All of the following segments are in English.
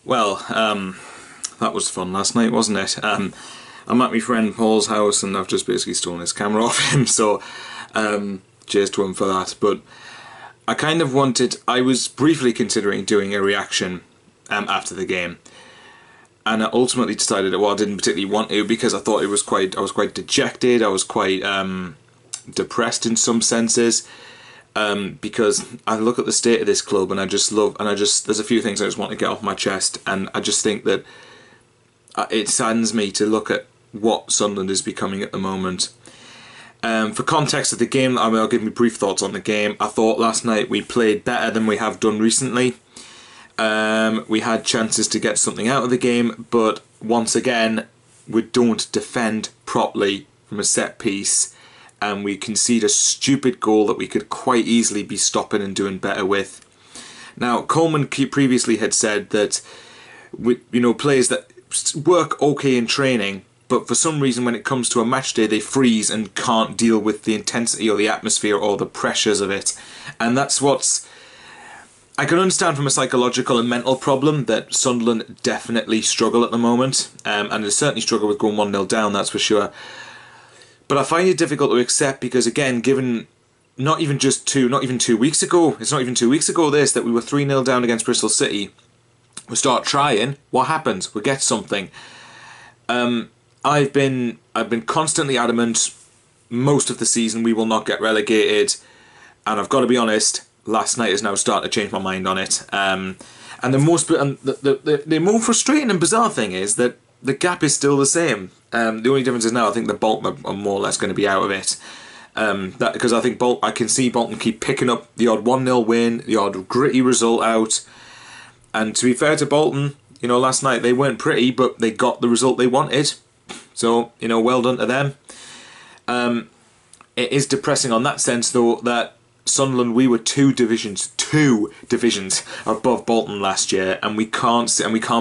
Well, that was fun last night, wasn't it? I'm at my friend Paul's house and I've just basically stolen his camera off him, so cheers to him for that. But I was briefly considering doing a reaction after the game, and I ultimately decided that, I didn't particularly want to, because I thought I was quite dejected, I was quite depressed in some senses. Because I look at the state of this club and there's a few things I just want to get off my chest, and I just think that it saddens me to look at what Sunderland is becoming at the moment. For context of the game, I'll give you brief thoughts on the game. I thought last night we played better than we have done recently. We had chances to get something out of the game, but once again, we don't defend properly from a set piece. And we concede a stupid goal that we could quite easily be stopping and doing better with. Now, Coleman previously had said that players that work okay in training, but for some reason when it comes to a match day they freeze and can't deal with the intensity or the atmosphere or the pressures of it. And that's I can understand from a psychological and mental problem that Sunderland definitely struggle at the moment, and they certainly struggle with going 1-0 down, that's for sure. But I find it difficult to accept because, again, given not even 2 weeks ago, it's not even 2 weeks ago that we were 3-0 down against Bristol City. We start trying, what happens? We get something. I've been constantly adamant most of the season we will not get relegated, and I've got to be honest, last night is now starting to change my mind on it. And the more frustrating and bizarre thing is that the gap is still the same. The only difference is now I think the Bolton are more or less going to be out of it. Because I think I can see Bolton keep picking up the odd 1-0 win, the odd gritty result out. And to be fair to Bolton, last night they weren't pretty, but they got the result they wanted. So, well done to them. It is depressing on that sense, though, that Sunderland, we were two divisions above Bolton last year, and we can't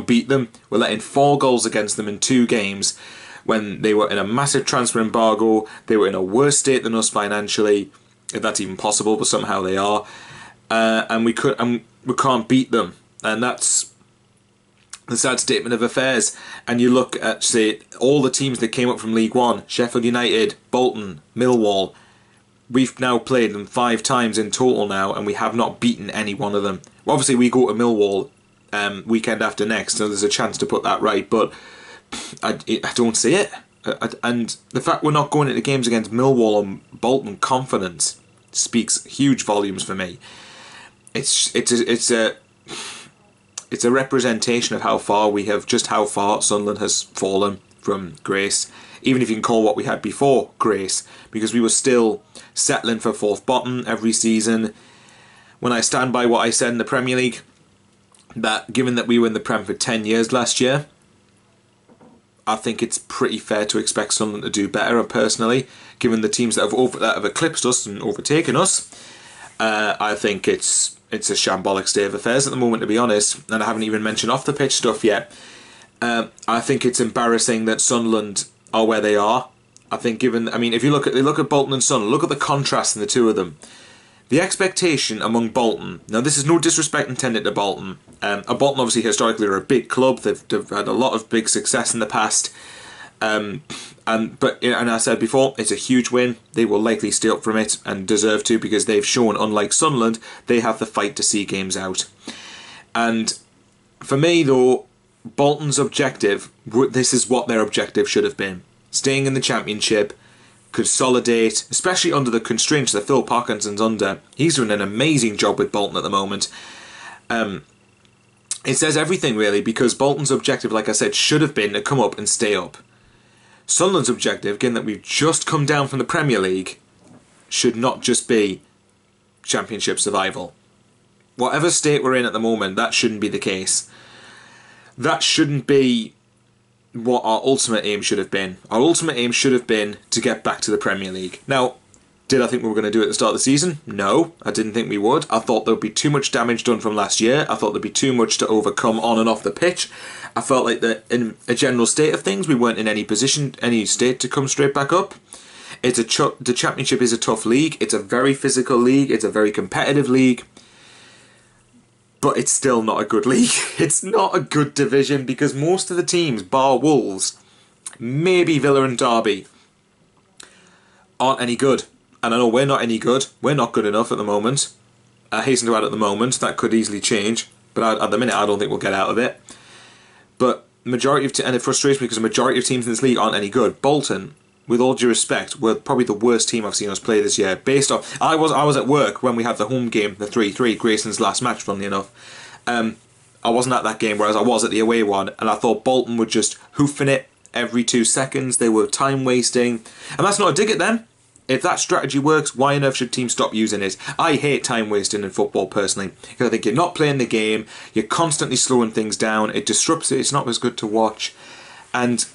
beat them. We're letting 4 goals against them in 2 games when they were in a massive transfer embargo. They were in a worse state than us financially, if that's even possible, but somehow they are. And we can't beat them, and that's the sad statement of affairs. And you look at, say, all the teams that came up from League One: Sheffield United, Bolton, Millwall. We've now played them 5 times in total now, and we have not beaten any one of them. Well, obviously, we go to Millwall weekend after next, so there's a chance to put that right, but I don't see it. And the fact we're not going into games against Millwall and Bolton confident speaks huge volumes for me. It's a representation of how far Sunderland has fallen from grace, even if you can call what we had before grace, because we were still settling for 4th bottom every season. When I stand by what I said in the Premier League, that given that we were in the Prem for 10 years last year, I think it's pretty fair to expect Sunderland to do better, personally, given the teams that have eclipsed us and overtaken us. I think it's a shambolic state of affairs at the moment, to be honest, and I haven't even mentioned off the pitch stuff yet. I think it's embarrassing that Sunderland are where they are. I think if you look at Bolton and Sunderland, look at the contrast in the two of them. The expectation among Bolton, now this is no disrespect intended to Bolton. Bolton obviously historically are a big club. They've had a lot of big success in the past. And I said before, it's a huge win. They will likely stay up from it and deserve to, because they've shown, unlike Sunderland, they have the fight to see games out. And for me, though, Bolton's objective, this is what their objective should have been: staying in the Championship, consolidate, especially under the constraints that Phil Parkinson's under. He's doing an amazing job with Bolton at the moment. It says everything, really, because Bolton's objective, like I said, should have been to come up and stay up. Sunderland's objective, given that we've just come down from the Premier League, should not just be Championship survival. Whatever state we're in at the moment, that shouldn't be the case. That shouldn't be what our ultimate aim should have been. Our ultimate aim should have been to get back to the Premier League. Now, did I think we were going to do it at the start of the season? No, I didn't think we would. I thought there would be too much damage done from last year. I thought there'd be too much to overcome on and off the pitch. I felt like that in a general state of things, we weren't in any state to come straight back up. The Championship is a tough league. It's a very physical league. It's a very competitive league. but it's still not a good league. It's not a good division because most of the teams, bar Wolves, maybe Villa and Derby, aren't any good. And I know we're not any good. We're not good enough at the moment. I hasten to add at the moment, that could easily change. But at the minute, I don't think we'll get out of it. But majority of and it frustrates me because the majority of teams in this league aren't any good. Bolton, with all due respect, were probably the worst team I've seen us play this year. Based off, I was at work when we had the home game, the 3-3, Grayson's last match, funnily enough. I wasn't at that game, whereas I was at the away one, and I thought Bolton were just hoofing it every 2 seconds. They were time wasting, and that's not a dig at them. If that strategy works, why on earth should teams stop using it? I hate time wasting in football personally, because I think you're not playing the game, you're constantly slowing things down, it disrupts it, it's not as good to watch. And,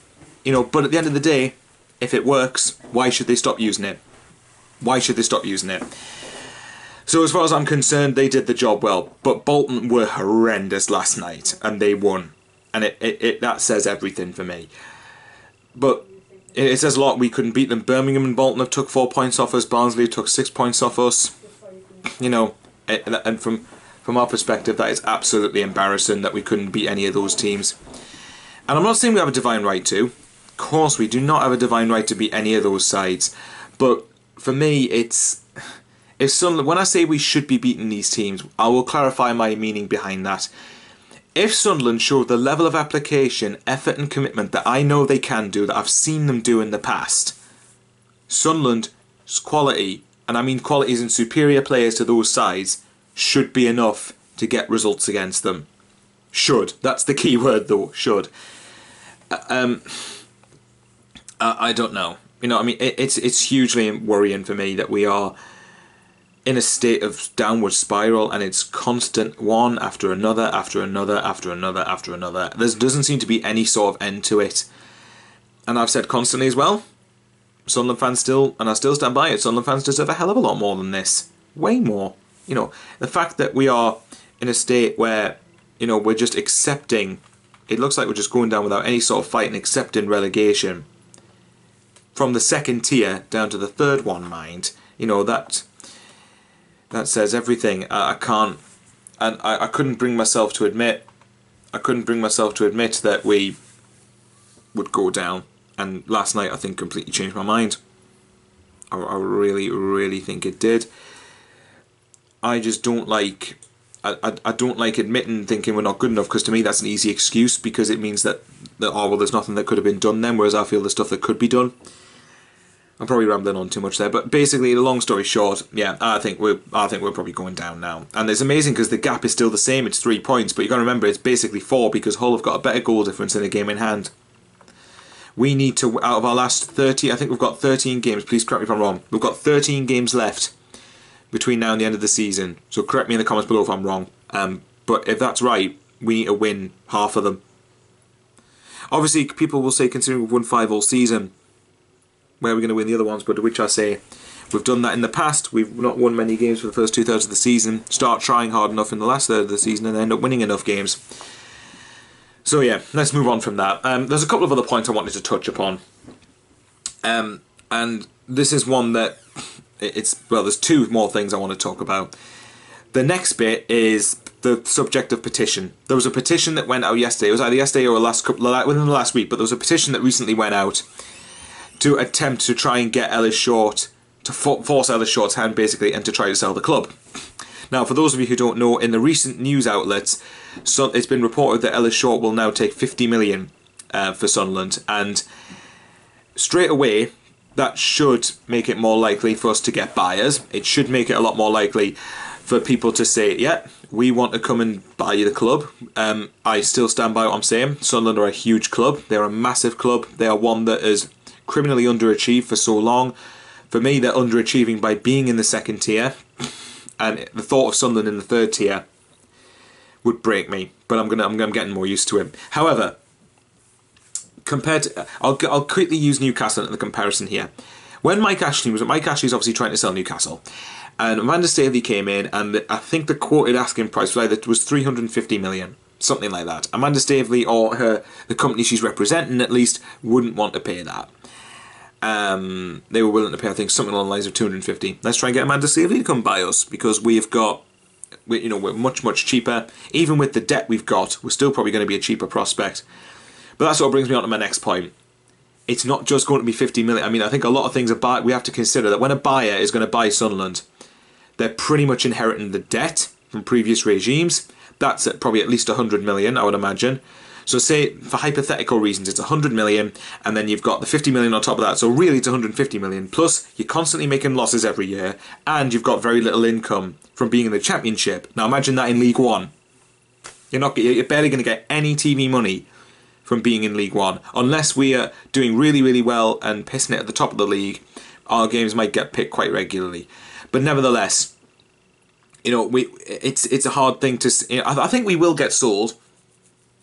but at the end of the day, if it works, why should they stop using it? Why should they stop using it? So as far as I'm concerned, they did the job well, but Bolton were horrendous last night, and they won. And that says everything for me. But it says a lot. We couldn't beat them. Birmingham and Bolton have took 4 points off us. Barnsley took 6 points off us. And from our perspective, that is absolutely embarrassing that we couldn't beat any of those teams. And I'm not saying we have a divine right to. Of course, we do not have a divine right to beat any of those sides. But for me, when I say we should be beating these teams, I will clarify my meaning behind that. If Sunderland showed the level of application, effort and commitment that I know they can do, that I've seen them do in the past, Sunderland's quality, and I mean qualities and superior players to those sides, should be enough to get results against them. Should. That's the key word though, should. I don't know. It's hugely worrying for me that we are in a state of downward spiral, and it's constant, one after another, after another, after another, after another. There doesn't seem to be any sort of end to it. And I've said constantly as well, Sunderland fans still, and I still stand by it, Sunderland fans deserve a hell of a lot more than this. Way more. The fact that we are in a state where, we're just accepting, it looks like we're just going down without any sort of fight and accepting relegation. From the second tier down to the third one, mind. That says everything. I can't, and I couldn't bring myself to admit. That we would go down. And last night, I think, completely changed my mind. I really, really think it did. I just don't like. I don't like admitting, thinking we're not good enough, because to me that's an easy excuse, because it means that there's nothing that could have been done then. Whereas I feel there's stuff that could be done. I'm probably rambling on too much there, but basically, the long story short, yeah, I think we're probably going down now. And it's amazing because the gap is still the same. It's 3 points, but you got to remember it's basically 4 because Hull have got a better goal difference in the game in hand. We need to, out of our last 30, I think we've got 13 games. Please correct me if I'm wrong. We've got 13 games left between now and the end of the season. So correct me in the comments below if I'm wrong. But if that's right, we need to win half of them. Obviously, people will say, considering we've won 5 all season, where we're going to win the other ones, but to which I say, we've done that in the past. We've not won many games for the first 2/3 of the season, start trying hard enough in the last third of the season, and end up winning enough games. So yeah, let's move on from that. There's a couple of other points I wanted to touch upon. And this is one that, there's 2 more things I want to talk about. The next bit is the subject of petition. There was a petition that went out yesterday. It was either yesterday or within the last week, but there was a petition that recently went out to attempt to try and get Ellis Short, to force Ellis Short's hand basically, and to try to sell the club. Now, for those of you who don't know, in the recent news outlets, it's been reported that Ellis Short will now take 50 million for Sunderland, and straight away, that should make it more likely for us to get buyers. It should make it a lot more likely for people to say, yeah, we want to come and buy you the club. I still stand by what I'm saying. Sunderland are a huge club. They're a massive club. They are one that is criminally underachieved for so long. For me, they're underachieving by being in the second tier, and the thought of Sunderland in the third tier would break me. But I'm getting more used to it. However, compared to, I'll quickly use Newcastle in the comparison here. When Mike Ashley's obviously trying to sell Newcastle, and Amanda Staveley came in, and I think the quoted asking price was 350 million. Something like that. Amanda Staveley, or the company she's representing at least, wouldn't want to pay that. They were willing to pay, I think, something along the lines of 250. Let's try and get Amanda Staveley to come buy us, because we've got we're much cheaper. Even with the debt we've got, we're still probably going to be a cheaper prospect. But that's what brings me on to my next point. It's not just going to be 50 million. I mean, I think a lot of things we have to consider that when a buyer is going to buy Sunderland, they're pretty much inheriting the debt from previous regimes. That's at probably at least 100 million, I would imagine. So say, for hypothetical reasons, it's 100 million, and then you've got the 50 million on top of that. So really it's 150 million. Plus, you're constantly making losses every year, and you've got very little income from being in the Championship. Now imagine that in League One. You're barely going to get any TV money from being in League One. Unless we are doing really well and pissing it at the top of the league, our games might get picked quite regularly. But nevertheless, it's a hard thing to... I think we will get sold,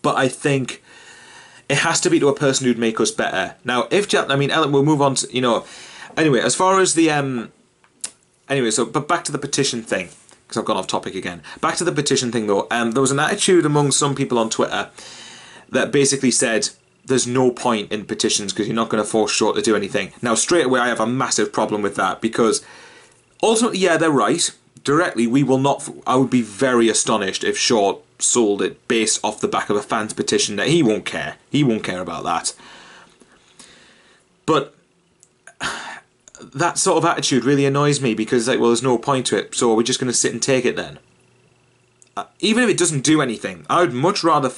but I think it has to be to a person who'd make us better. Now, Ellen, we'll move on to, anyway, as far as the, but back to the petition thing, because I've gone off topic again. Back to the petition thing, though. There was an attitude among some people on Twitter that basically said, there's no point in petitions because you're not going to force Short to do anything. Now, straight away, I have a massive problem with that, because ultimately, yeah, they're right. Directly, we will not... I would be very astonished if Short sold it based off the back of a fan's petition. That he won't care. He won't care about that. But that sort of attitude really annoys me, because well, there's no point to it, so we're just going to sit and take it then. Even if it doesn't do anything, I'd much rather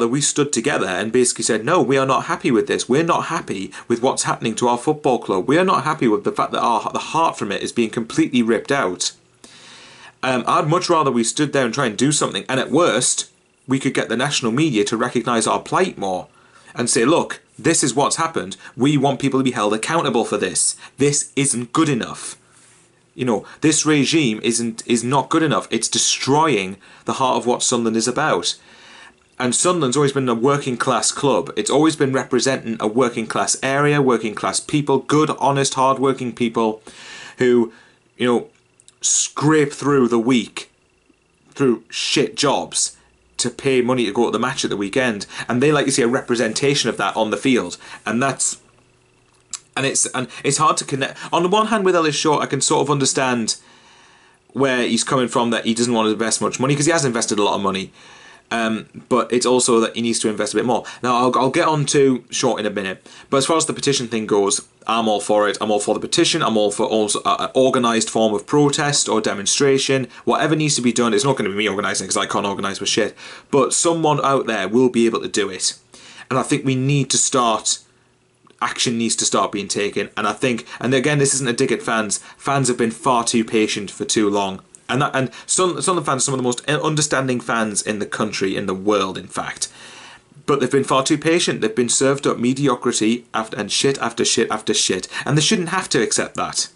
we stood together and basically said, no, we are not happy with this. We're not happy with what's happening to our football club. We are not happy with the fact that the heart from it is being completely ripped out. I'd much rather we stood there and try and do something. And at worst, we could get the national media to recognise our plight more and say, look, this is what's happened. We want people to be held accountable for this. This isn't good enough. This regime is not good enough. It's destroying the heart of what Sunderland is about. And Sunderland's always been a working class club. It's always been representing a working class area, working class people, good, honest, hard working people who, scrape through the week, through shit jobs to pay money to go to the match at the weekend. And they like to see a representation of that on the field. And it's hard to connect. On the one hand, with Ellis Short, I can sort of understand where he's coming from, that he doesn't want to invest much money, because he has invested a lot of money. But it's also that he needs to invest a bit more. Now, I'll get on to Short in a minute. But as far as the petition thing goes, I'm all for it. I'm all for the petition. I'm all for also an organised form of protest or demonstration. Whatever needs to be done, it's not going to be me organising, because I can't organise for shit. But someone out there will be able to do it. And I think we need to start... Action needs to start being taken. And I think... And again, this isn't a dig at fans. Fans have been far too patient for too long. And some of the fans are some of the most understanding fans in the country, in the world, in fact. But they've been far too patient. They've been served up mediocrity and shit after shit after shit. And they shouldn't have to accept that.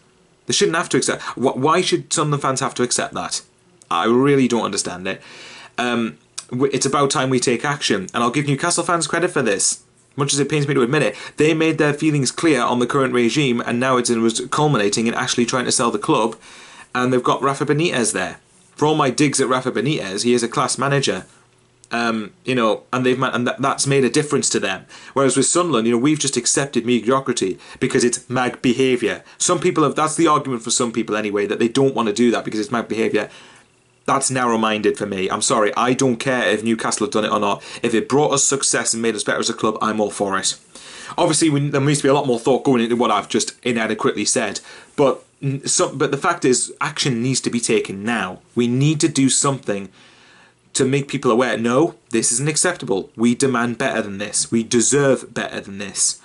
They shouldn't have to accept... Why should some of the fans have to accept that? I really don't understand it. It's about time we take action. And I'll give Newcastle fans credit for this. Much as it pains me to admit it. They made their feelings clear on the current regime, and now it was culminating in actually trying to sell the club. And they've got Rafa Benitez there. For all my digs at Rafa Benitez, he is a class manager. And that's made a difference to them. Whereas with Sunderland, we've just accepted mediocrity because it's mag behaviour. Some people have... That's the argument for some people anyway, that they don't want to do that because it's mag behaviour. That's narrow-minded for me. I'm sorry, I don't care if Newcastle have done it or not. If it brought us success and made us better as a club, I'm all for it. Obviously, there needs to be a lot more thought going into what I've just inadequately said. But the fact is, action needs to be taken now. We need to do something to make people aware, no, this isn't acceptable. We demand better than this. We deserve better than this.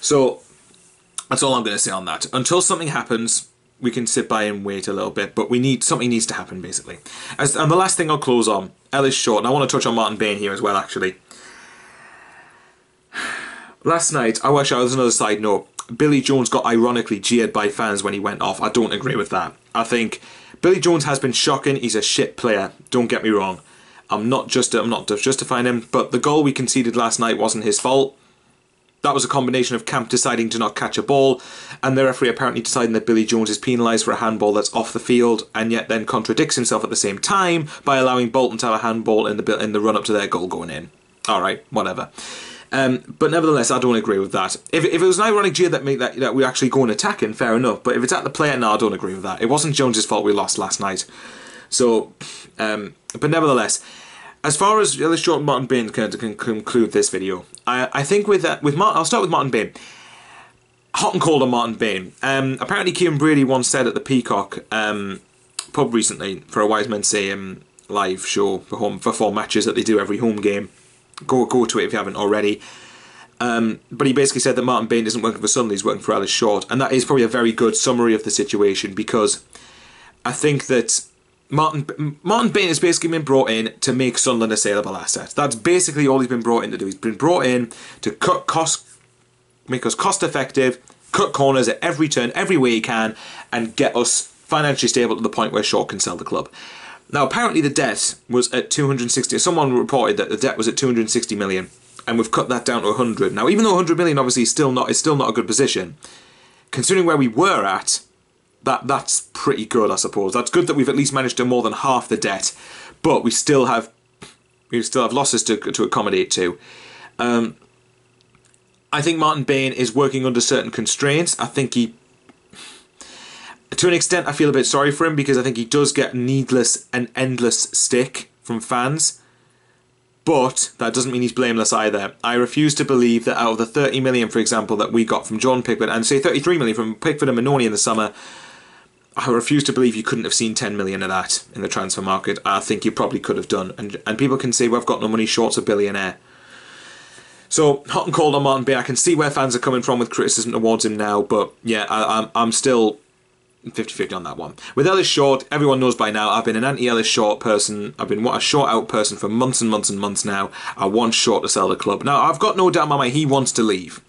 So, that's all I'm going to say on that. Until something happens, we can sit by and wait a little bit, but something needs to happen, basically. And the last thing I'll close on, Ellis Short, and I want to touch on Martin Bain here as well, actually. Last night, there's another side note, Billy Jones got ironically jeered by fans when he went off. I don't agree with that. I think Billy Jones has been shocking. He's a shit player. Don't get me wrong. I'm not justifying him, but the goal we conceded last night wasn't his fault. That was a combination of Camp deciding to not catch a ball, and the referee apparently deciding that Billy Jones is penalised for a handball that's off the field, and yet then contradicts himself at the same time by allowing Bolton to have a handball in the run-up to their goal going in. Alright, whatever. But nevertheless, I don't agree with that. If it was an ironic jeer that we actually go and attacking, fair enough. But if it's at the player, no, I don't agree with that. It wasn't Jones's fault we lost last night. So, but nevertheless, as far as Ellis Short and Martin Bain can conclude this video, I think I'll start with Martin Bain. Hot and cold on Martin Bain. Apparently, Kieran Brady once said at the Peacock pub recently for a Wise Men Say live show for 4 matches that they do every home game. Go to it if you haven't already. But he basically said that Martin Bain isn't working for Sunderland, he's working for Ellis Short, and that is probably a very good summary of the situation, because I think that Martin Bain has basically been brought in to make Sunderland a saleable asset. That's basically all he's been brought in to do. He's been brought in to cut costs, make us cost effective, cut corners at every turn, every way he can, and get us financially stable to the point where Short can sell the club. Now, apparently the debt was at 260. Someone reported that the debt was at 260 million, and we've cut that down to 100. Now, even though 100 million obviously is still not a good position, considering where we were at, that's pretty good, I suppose. That's good that we've at least managed to more than half the debt, but we still have losses to accommodate to. I think Martin Bain is working under certain constraints. I think to an extent, I feel a bit sorry for him, because I think he does get needless and endless stick from fans. But that doesn't mean he's blameless either. I refuse to believe that out of the 30 million, for example, that we got from John Pickford, and say 33 million from Pickford and Mannone in the summer, I refuse to believe you couldn't have seen 10 million of that in the transfer market. I think you probably could have done. And people can say, we've got no money, Short's a billionaire. So, hot and cold on Martin Bain. I can see where fans are coming from with criticism towards him now, but yeah, I'm still 50-50 on that one. With Ellis Short, everyone knows by now, I've been an anti-Ellis Short person. I've been a Short out person for months and months and months now. I want Short to sell the club. Now, I've got no doubt in my mind he wants to leave.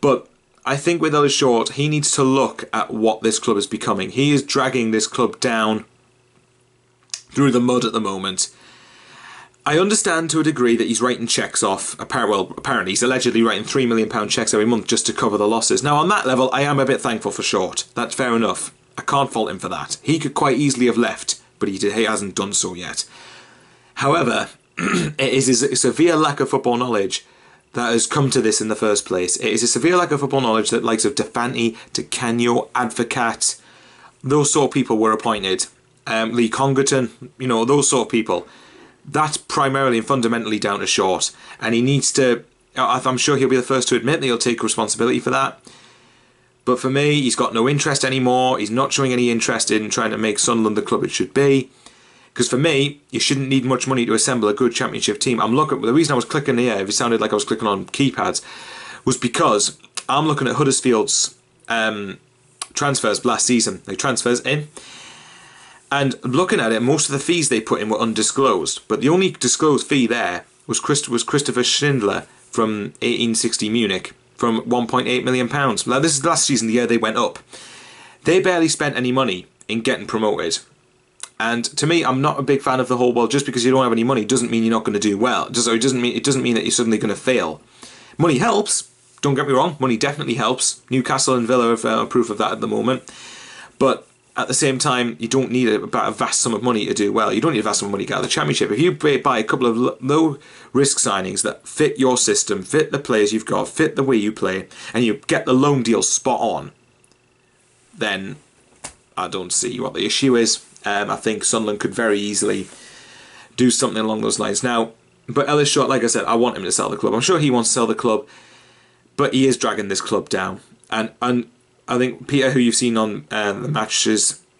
But I think with Ellis Short, he needs to look at what this club is becoming. He is dragging this club down through the mud at the moment. I understand to a degree that he's writing cheques off. Apparently he's allegedly writing £3 million cheques every month just to cover the losses. Now, on that level, I am a bit thankful for Short. That's fair enough. I can't fault him for that. He could quite easily have left, but he hasn't done so yet. However, it is a severe lack of football knowledge that has come to this in the first place. It is a severe lack of football knowledge that likes of Defanti, Canio, Advocat, those sort of people were appointed. Lee Congerton, those sort of people. That's primarily and fundamentally down to Short, and he needs to. I'm sure he'll be the first to admit that he'll take responsibility for that. But for me, he's got no interest anymore. He's not showing any interest in trying to make Sunderland the club it should be. Because for me, you shouldn't need much money to assemble a good Championship team. The reason I was clicking here, if it sounded like I was clicking on keypads, was because I'm looking at Huddersfield's transfers last season. Like transfers in. And looking at it, most of the fees they put in were undisclosed. But the only disclosed fee there was Christopher Schindler from 1860 Munich from £1.8 million. Now, this is last season, the year they went up. They barely spent any money in getting promoted. And to me, I'm not a big fan of the whole, well, just because you don't have any money doesn't mean you're not going to do well. It doesn't mean that you're suddenly going to fail. Money helps. Don't get me wrong. Money definitely helps. Newcastle and Villa have proof of that at the moment. But at the same time, you don't need a vast sum of money to do well. You don't need a vast sum of money to get out of the Championship. If you buy a couple of low-risk signings that fit your system, fit the players you've got, fit the way you play, and you get the loan deal spot on, then I don't see what the issue is. I think Sunderland could very easily do something along those lines. Now, but Ellis Short, like I said, I want him to sell the club. I'm sure he wants to sell the club, but he is dragging this club down. And I think Peter, who you've seen on the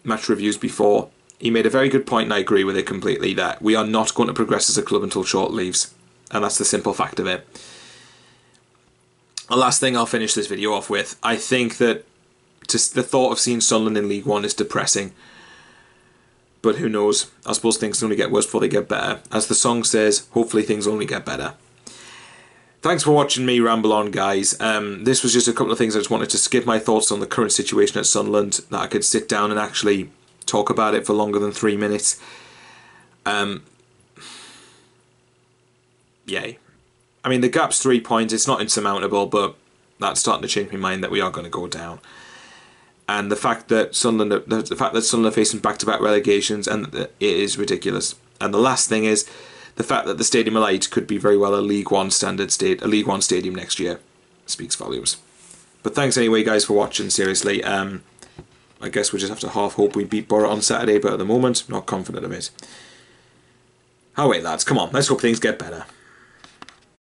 match reviews before, he made a very good point, and I agree with it completely, that we are not going to progress as a club until Short leaves. And that's the simple fact of it. The last thing I'll finish this video off with, I think that just the thought of seeing Sunderland in League One is depressing. But who knows? I suppose things only get worse before they get better. As the song says, hopefully things only get better. Thanks for watching me ramble on, guys. This was just a couple of things I just wanted to give my thoughts on the current situation at Sunderland, that I could sit down and actually talk about it for longer than 3 minutes. Yay. I mean, the gap's 3 points. It's not insurmountable, but that's starting to change my mind that we are going to go down. And the fact that Sunderland are facing back-to-back relegations, and it is ridiculous. And the last thing is, the fact that the Stadium of Light could be very well a League One stadium next year speaks volumes. But thanks anyway, guys, for watching. Seriously, I guess we just have to half hope we beat Borough on Saturday, but at the moment, not confident of it. Oh wait, lads, come on, let's hope things get better.